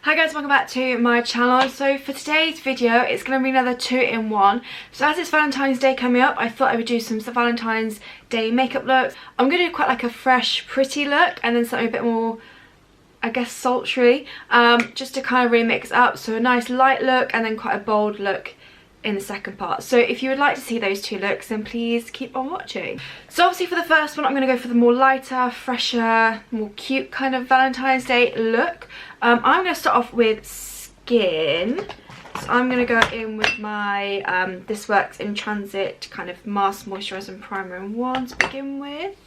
Hi guys, welcome back to my channel. So for today's video, it's going to be another 2-in-1. So as it's Valentine's Day coming up, I thought I would do some Valentine's Day makeup looks. I'm going to do quite like a fresh, pretty look, and then something a bit more, I guess, sultry, just to kind of really mix up. So a nice light look and then quite a bold look in the second part. So if you would like to see those two looks, then please keep on watching. So obviously for the first one, I'm going to go for the more lighter, fresher, more cute kind of Valentine's Day look. I'm going to start off with skin. So I'm going to go in with my This Works in Transit kind of mask moisturising primer in one to begin with.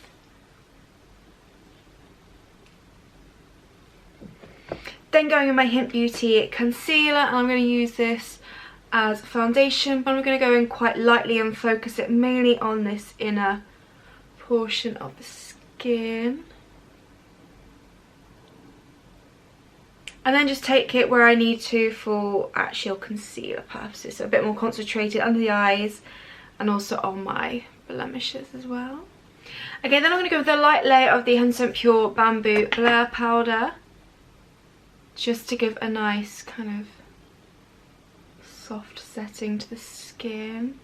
Then going in my Hint Beauty concealer, and I'm going to use this as foundation, but I'm going to go in quite lightly and focus it mainly on this inner portion of the skin. And then just take it where I need to for actual concealer purposes, so a bit more concentrated under the eyes and also on my blemishes as well. Okay, then I'm going to go with the light layer of the 100% Pure Bamboo Blur Powder, just to give a nice kind of soft setting to the skin.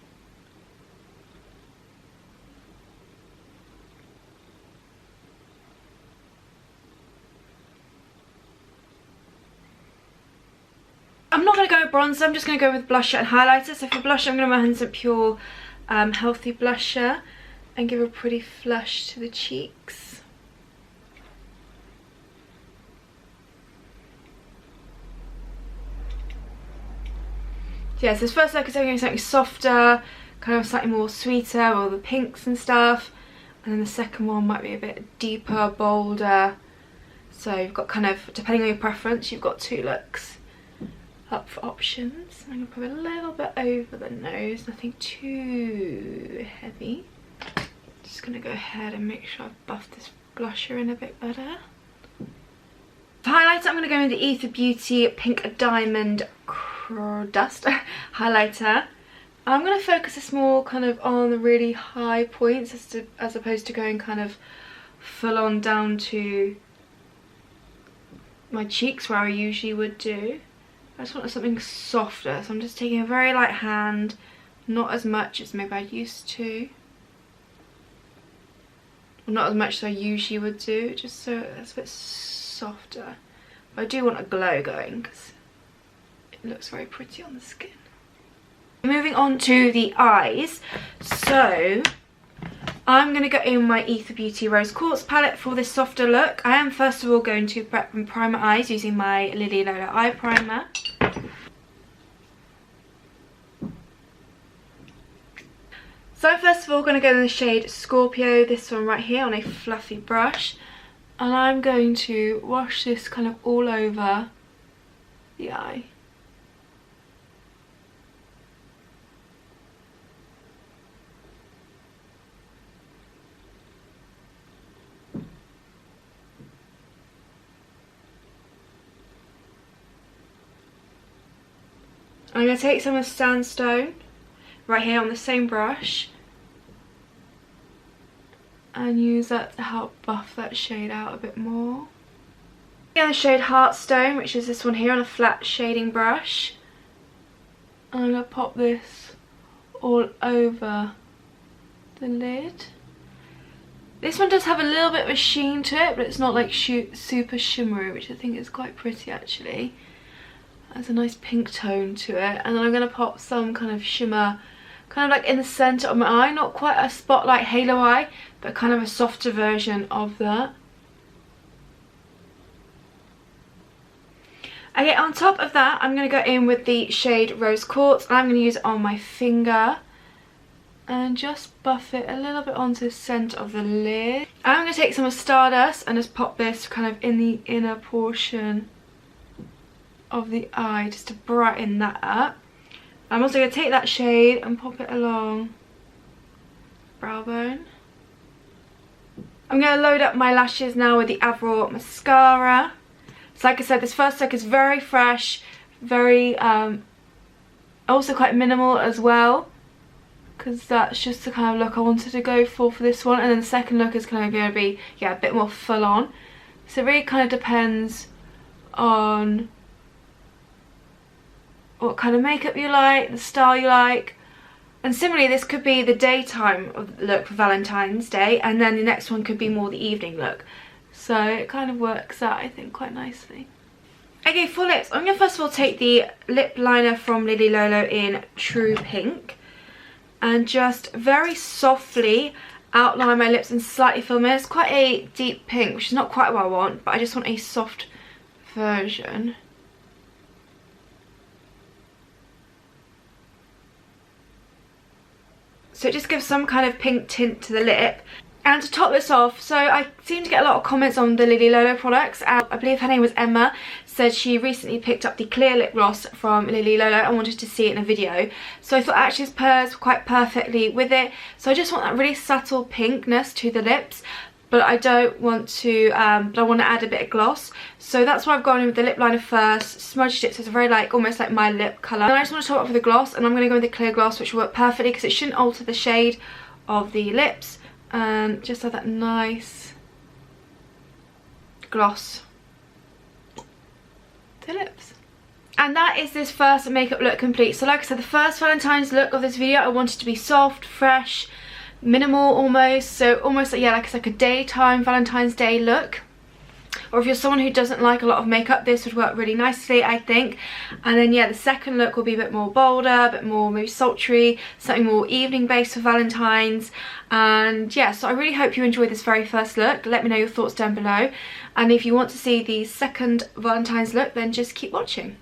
I'm not going to go with bronzer, I'm just going to go with blusher and highlighter. So for blusher, I'm going to go 100% Pure Healthy Blusher and give a pretty flush to the cheeks. Yeah, so this first look is going something softer, kind of slightly more sweeter, all the pinks and stuff. And then the second one might be a bit deeper, bolder. So you've got kind of, depending on your preference, you've got two looks up for options. I'm going to put a little bit over the nose, nothing too heavy. Just going to go ahead and make sure I've buffed this blusher in a bit better. For highlighter, I'm going to go in the Ether Beauty Pink Diamond Dust highlighter. I'm going to focus this more kind of on the really high points as opposed to going kind of full on down to my cheeks where I usually would do. I just want something softer, so I'm just taking a very light hand, not as much as maybe I used to, or not as much as I usually would do, just so it's a bit softer. But I do want a glow going because it looks very pretty on the skin. Moving on to the eyes, so I'm going to go in my Ether Beauty Rose Quartz palette for this softer look. I am first of all going to prep and prime my eyes using my Lily Lola eye primer. So I'm first of all going to go in the shade Scorpio, this one right here, on a fluffy brush. And I'm going to wash this kind of all over the eye. I'm going to take some of Sandstone right here on the same brush and use that to help buff that shade out a bit more. On the shade Heartstone, which is this one here, on a flat shading brush. I'm going to pop this all over the lid. This one does have a little bit of a sheen to it, but it's not like super shimmery, which I think is quite pretty actually. Has a nice pink tone to it. And then I'm going to pop some kind of shimmer kind of like in the centre of my eye, not quite a spotlight halo eye, but kind of a softer version of that. Okay, on top of that, I'm going to go in with the shade Rose Quartz, and I'm going to use it on my finger and just buff it a little bit onto the centre of the lid. I'm going to take some of Stardust and just pop this kind of in the inner portion of the eye just to brighten that up. I'm also going to take that shade and pop it along brow bone. I'm going to load up my lashes now with the Avril mascara. So like I said, this first look is very fresh, very also quite minimal as well, because that's just the kind of look I wanted to go for this one. And then the second look is kind of going to be, yeah, a bit more full on. So it really kind of depends on what kind of makeup you like, the style you like. And similarly, this could be the daytime look for Valentine's Day, and then the next one could be more the evening look. So it kind of works out, I think, quite nicely. Okay, for lips, I'm going to first of all take the lip liner from Lily Lolo in True Pink and just very softly outline my lips and slightly fill them in. It's quite a deep pink, which is not quite what I want, but I just want a soft version. So it just gives some kind of pink tint to the lip. And to top this off, so I seem to get a lot of comments on the Lily Lolo products. I believe her name was Emma, said she recently picked up the clear lip gloss from Lily Lolo and wanted to see it in a video. So I thought actually this pairs quite perfectly with it. So I just want that really subtle pinkness to the lips, but I don't want to, but I want to add a bit of gloss. So that's why I've gone in with the lip liner first, smudged it so it's very like, almost like my lip colour. And I just want to top it up with the gloss, and I'm going to go with the clear gloss, which will work perfectly because it shouldn't alter the shade of the lips. And just have that nice gloss to the lips. And that is this first makeup look complete. So like I said, the first Valentine's look of this video, I wanted to be soft, fresh, minimal almost. So almost like, yeah, like it's like a daytime Valentine's Day look. Or if you're someone who doesn't like a lot of makeup, this would work really nicely, I think. And then yeah, the second look will be a bit more bolder, a bit more maybe sultry, something more evening based for Valentine's. And yeah, so I really hope you enjoyed this very first look. Let me know your thoughts down below. And if you want to see the second Valentine's look, then just keep watching.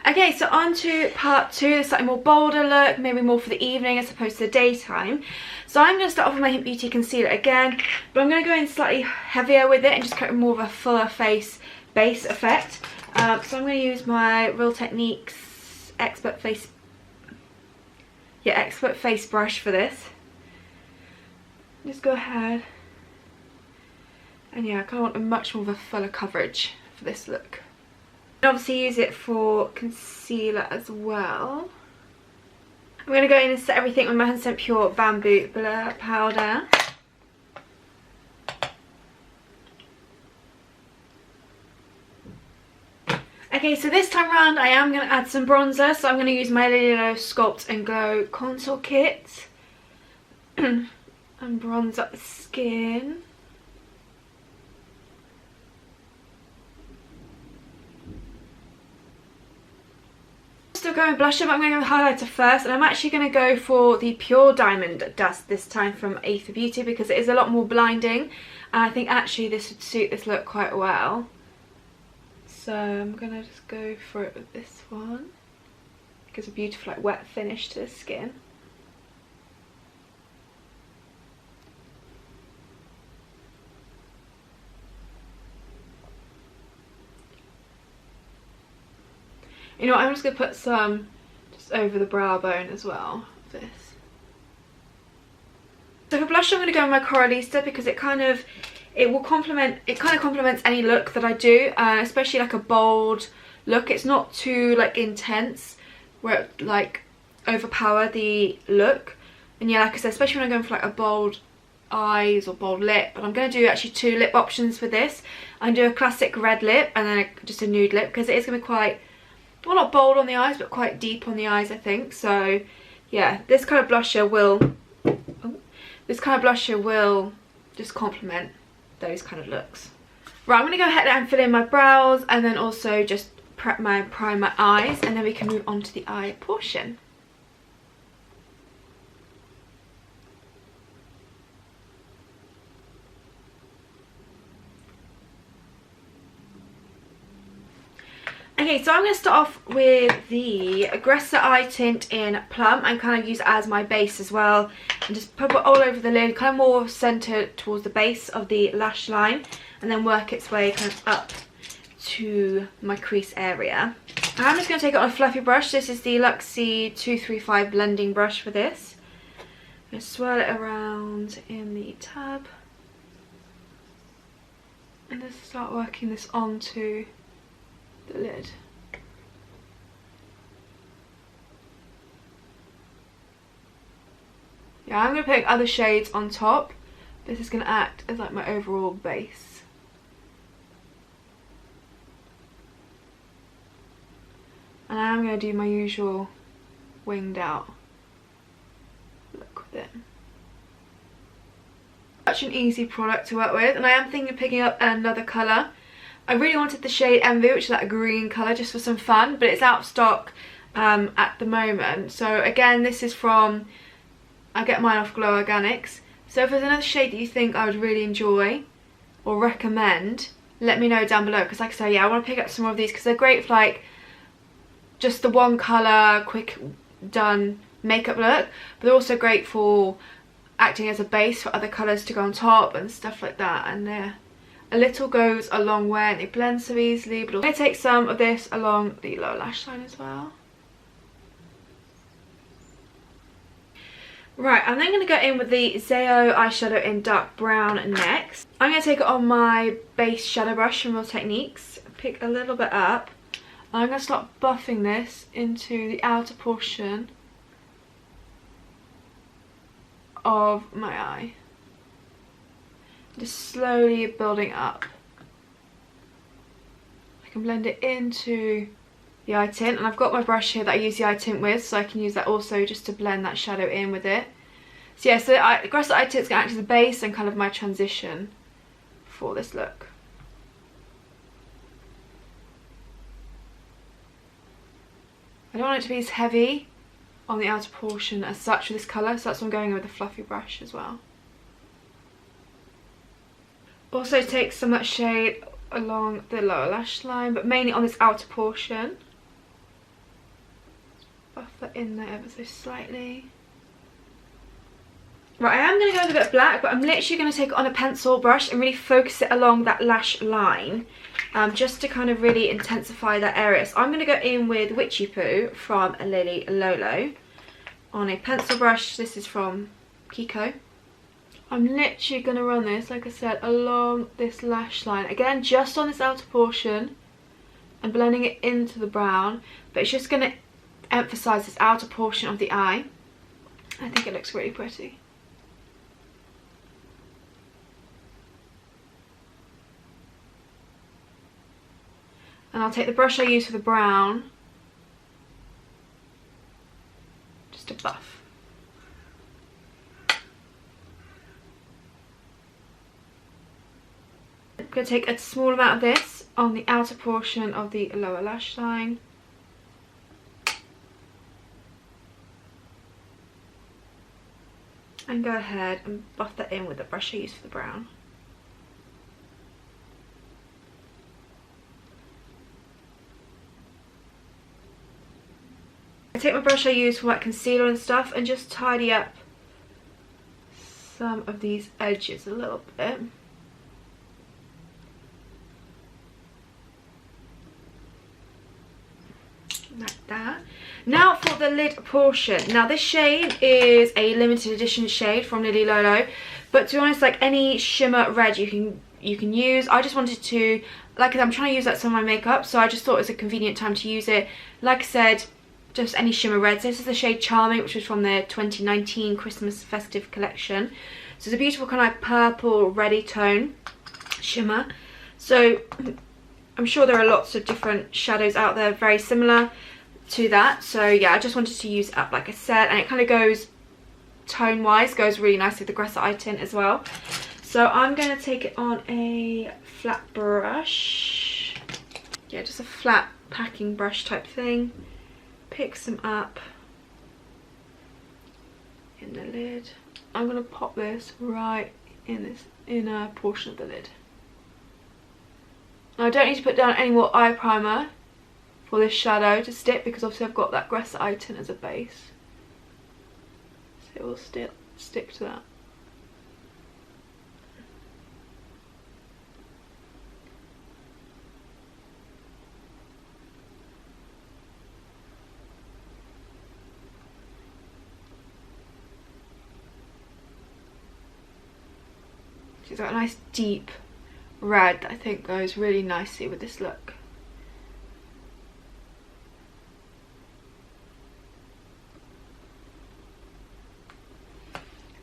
Okay, so on to part two, the slightly more bolder look, maybe more for the evening as opposed to the daytime. So I'm going to start off with my Hint Beauty concealer again, but I'm going to go in slightly heavier with it and just create more of a fuller face base effect. So I'm going to use my Real Techniques Expert Face brush for this. Just go ahead. And yeah, I kind of want a much more of a fuller coverage for this look. And obviously use it for concealer as well. I'm going to go in and set everything with my 100% Pure Bamboo Blur Powder. Okay, so this time around I am going to add some bronzer. So I'm going to use my Lily Lolo Sculpt and Glow Contour Kit. And bronze up the skin. Still going with blusher, but I'm going to go with highlighter first, and I'm actually going to go for the Pure Diamond Dust this time from Aether Beauty because it is a lot more blinding, and I think actually this would suit this look quite well. So I'm going to just go for it with this one. It gives a beautiful like wet finish to the skin. You know what, I'm just going to put some just over the brow bone as well, this. So for blush I'm going to go with my Coralista because it kind of complements any look that I do, especially like a bold look. It's not too like intense where it like overpower the look. And yeah, like I said, especially when I'm going for like a bold eyes or bold lip, but I'm going to do actually two lip options for this. I'm going to do a classic red lip and then just a nude lip because it is going to be quite, well, not bold on the eyes, but quite deep on the eyes, I think. So yeah, this kind of blusher will just complement those kind of looks. Right, I'm going to go ahead and fill in my brows and then also just prime my eyes, and then we can move on to the eye portion. Okay, so I'm going to start off with the Aggressor Eye Tint in Plum and kind of use it as my base as well. And just put it all over the lid, kind of more centred towards the base of the lash line. And then work its way kind of up to my crease area. And I'm just going to take it on a fluffy brush. This is the Luxie 235 blending brush for this. I'm going to swirl it around in the tub. And just start working this onto the lid. Yeah, I'm going to put other shades on top. This is going to act as like my overall base. And I am going to do my usual winged out look with it. Such an easy product to work with, and I am thinking of picking up another colour. I really wanted the shade Envy, which is like a green colour, just for some fun, but it's out of stock at the moment. So again, this is from, I get mine off Glow Organics. So if there's another shade that you think I would really enjoy or recommend, let me know down below, because like I say, yeah, I want to pick up some more of these because they're great for like just the one colour, quick done makeup look, but they're also great for acting as a base for other colours to go on top and stuff like that. And a little goes a long way, and they blend so easily. But I'm going to take some of this along the lower lash line as well. Right, I'm then going to go in with the Zeo eyeshadow in dark brown next. I'm going to take it on my base shadow brush from Real Techniques, pick a little bit up. I'm going to start buffing this into the outer portion of my eye. Just slowly building up. I can blend it into the eye tint, and I've got my brush here that I use the eye tint with, so I can use that also just to blend that shadow in with it. So yeah, so the aggressive eye tint is going to act as the base and kind of my transition for this look. I don't want it to be as heavy on the outer portion as such with this colour, so that's why I'm going in with a fluffy brush as well. Also take some of that shade along the lower lash line, but mainly on this outer portion. Buff that in there ever so slightly. Right, I am going to go with a bit of black, but I'm literally going to take it on a pencil brush and really focus it along that lash line, just to kind of really intensify that area. So I'm going to go in with Witchy Poo from Lily Lolo on a pencil brush. This is from Kiko. I'm literally going to run this, like I said, along this lash line. Again, just on this outer portion and blending it into the brown, but it's just going to emphasise this outer portion of the eye. I think it looks really pretty. And I'll take the brush I use for the brown, just to buff. I'm going to take a small amount of this on the outer portion of the lower lash line. And go ahead and buff that in with the brush I used for the brown. I take my brush I use for like concealer and stuff and just tidy up some of these edges a little bit. Like that. Now for the lid portion. Now this shade is a limited edition shade from Lily Lolo, but to be honest, like any shimmer red you can use. I just wanted to, like I'm trying to use that some of my makeup, so I just thought it was a convenient time to use it. Like I said, just any shimmer reds. This is the shade Charming, which was from their 2019 Christmas festive collection. So it's a beautiful kind of purple reddy tone shimmer. So I'm sure there are lots of different shadows out there very similar to that. So yeah, I just wanted to use it up like I said, and it kind of goes tone wise, goes really nicely with the aggressive eye tint as well. So I'm going to take it on a flat brush. Yeah, just a flat packing brush type thing. Pick some up in the lid. I'm going to pop this right in this inner portion of the lid. Now I don't need to put down any more eye primer for this shadow to stick, because obviously I've got that aggressive eye tint as a base, so it will still stick to that. She's got a nice deep red that I think goes really nicely with this look.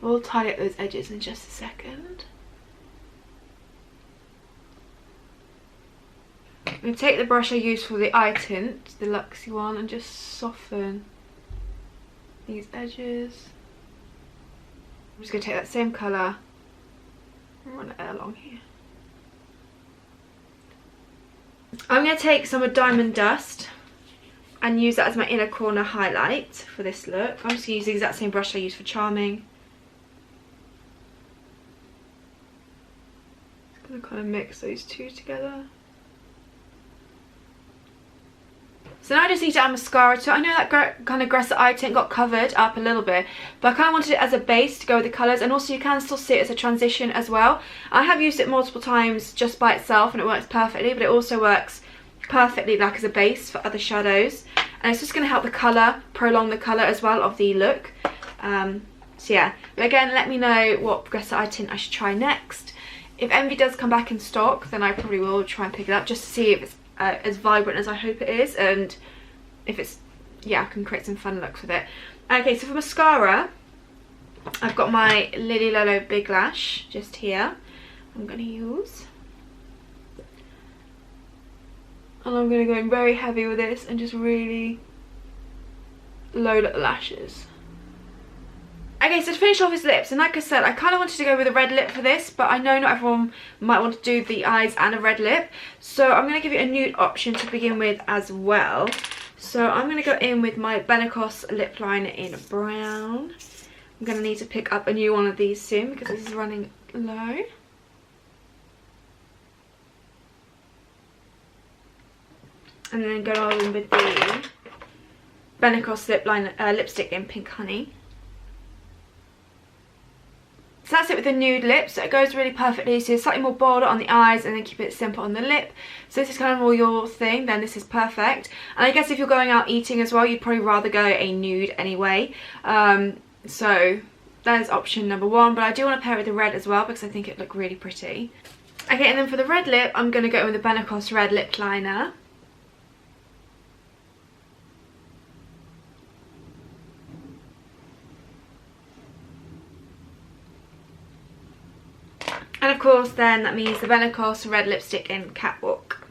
We'll tidy up those edges in just a second. I'm going to take the brush I used for the eye tint, the Luxie one, and just soften these edges. I'm just going to take that same colour and run it along here. I'm going to take some of Diamond Dust and use that as my inner corner highlight for this look. I'm just going to use the exact same brush I used for Charming. Just going to kind of mix those two together. So now I just need to add mascara to it. I know that kind of aggressive eye tint got covered up a little bit, but I kind of wanted it as a base to go with the colours, and also you can still see it as a transition as well. I have used it multiple times just by itself and it works perfectly, but it also works perfectly like as a base for other shadows, and it's just going to help the colour, prolong the colour as well of the look. So yeah, but again, let me know what aggressive eye tint I should try next. If Envy does come back in stock, then I probably will try and pick it up just to see if it's as vibrant as I hope it is, and if it's, yeah, I can create some fun looks with it. Okay, so for mascara, I've got my Lily Lolo Big Lash just here. I'm going to use, and I'm going to go in very heavy with this and just really load up the lashes. Okay, so to finish off his lips, and like I said, I kind of wanted to go with a red lip for this, but I know not everyone might want to do the eyes and a red lip, so I'm going to give you a nude option to begin with as well. So I'm going to go in with my Benecos lip liner in brown. I'm going to need to pick up a new one of these soon because this is running low. And then go on with the Benecos lip liner, lipstick in Pink Honey. So that's it with the nude lips. So it goes really perfectly. So it's slightly more bolder on the eyes and then keep it simple on the lip. So this is kind of more your thing, then this is perfect. And I guess if you're going out eating as well, you'd probably rather go a nude anyway. So that is option number one. But I do want to pair it with the red as well because I think it looked really pretty. Okay, and then for the red lip, I'm going to go with the Benecos red lip liner. And of course then that means the Benecos red lipstick in Catwalk.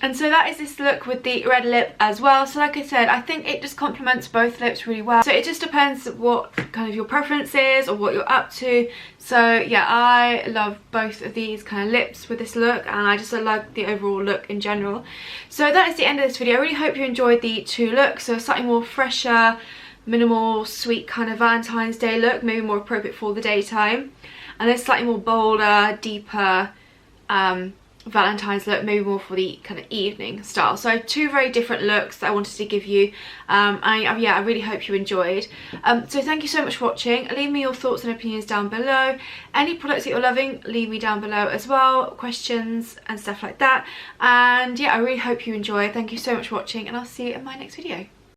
And so that is this look with the red lip as well. So like I said, I think it just complements both lips really well. So it just depends what kind of your preference is or what you're up to. So yeah, I love both of these kind of lips with this look, and I just like the overall look in general. So that is the end of this video. I really hope you enjoyed the two looks. So slightly more fresher, minimal, sweet kind of Valentine's Day look, maybe more appropriate for the daytime, and then slightly more bolder, deeper Valentine's look, maybe more for the kind of evening style. So two very different looks that I wanted to give you. Yeah, I really hope you enjoyed. So thank you so much for watching. Leave me your thoughts and opinions down below. Any products that you're loving, leave me down below as well, questions and stuff like that. And yeah, I really hope you enjoy. Thank you so much for watching, and I'll see you in my next video.